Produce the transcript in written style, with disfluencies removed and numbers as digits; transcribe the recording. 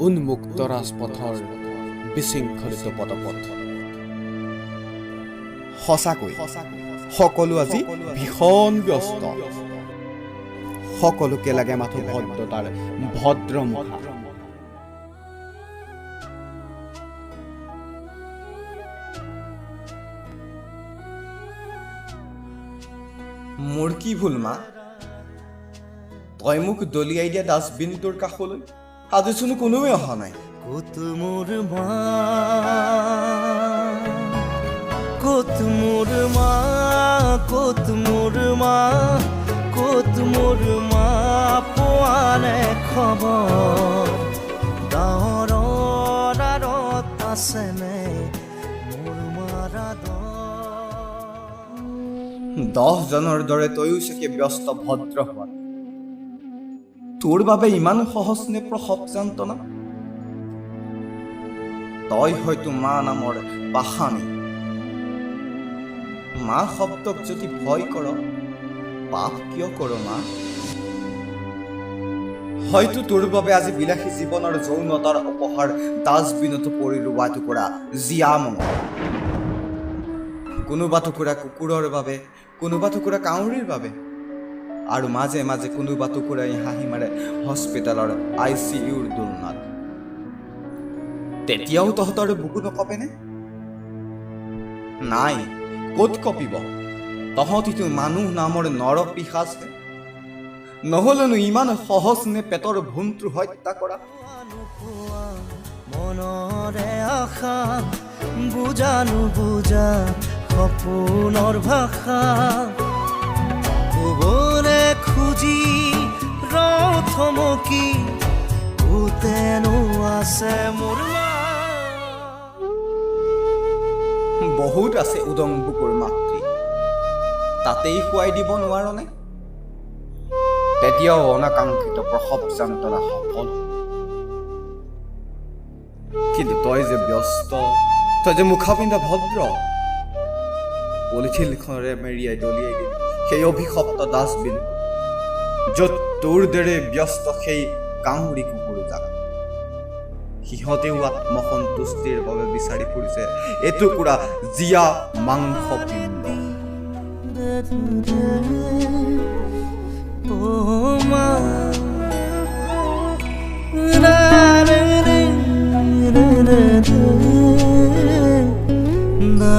উন্মুক্ত ৰাজপথৰ বিশৃংখলিত পদপথ। সঁচাকৈ সকলো আজি ভীষণ ব্যস্ত। সকলোকে লাগে মাথো ভদ্ৰতাৰ ভদ্ৰমুখা। মোৰ কি ভুল মা? তই মোক দলিয়াই দিয়া ডাষ্টবিনটোৰ কাষলৈ আজিচোন কোনোৱে অহা নাই। ক'ত মোৰ মা, ক'ত মোৰ মা, ক'ত মোৰ মা, ক'ত মোৰ মা, পোৱা নাই খবৰ। গাঁৱৰ আঁৰত আছেনে মোৰ মাৰ আদৰ। 10 জনৰ দৰে তয়ো চাগে ব্যস্ত ভদ্ৰ হোৱা। তোৰ বাবে ইমান সহজ নে প্ৰসৱ যন্ত্ৰণা? তই হয়তো মা নামৰ পাষাণী। মা শব্দক যদি ভয় কৰ, পাপ কিয় কৰ মা? হয়তো তোৰ বাবে আজি বিলাসী জীৱনৰ যৌনতাৰ উপহাৰ ডাষ্টবিনতো পৰি ৰোৱা টুকুৰা জীয়া মঙহ। কোনোবা টুকুৰা কুকুৰৰ বাবে, কোনোবা টুকুৰা কাউৰীৰ বাবে, আৰু মাজে মাজে কোনোবা টুকুৰাই হাঁহি মাৰে হস্পিটেলৰ ICUৰ দোলনাত। তেতিয়াও তহঁতৰ বুকু নকপেনে? নাই, ক'ত কঁপিব? তহঁতিতো মানুহ নামৰ নৰ পিশাচে। নহ'লেনো ইমান সহজ নে পেটৰ ভোনটো হত্যা কৰা? মনৰে আশা বুজা নুবুজা সপোনৰ ভাষা ক'বলে খুজি ৰথমকি ভূতেনো আছে মোৰ মা। বহুত আছে উদং বুকুৰ মাতৃ, তাতেই খুৱাই দিব নোৱাৰনে? তেতিয়াও অনাকাংক্ষিত প্ৰসৱ যন্ত্ৰণা সফল। কিন্তু তই যে ব্যস্ত, তই যে মুখা পিন্ধা ভদ্ৰ, পলিথিনখনেৰে মেৰিয়াই দলিয়াই দিবি সেই অভিশপ্ত ডাষ্টবিন, য'ত তোৰ দৰে ব্যস্ত সেই কাউৰী কুকুৰজাক। সিহঁতেও আত্মসন্তুষ্টিৰ বাবে বিচাৰি ফুৰিছে এটুকুৰা জীয়া মাংসপিণ্ড। না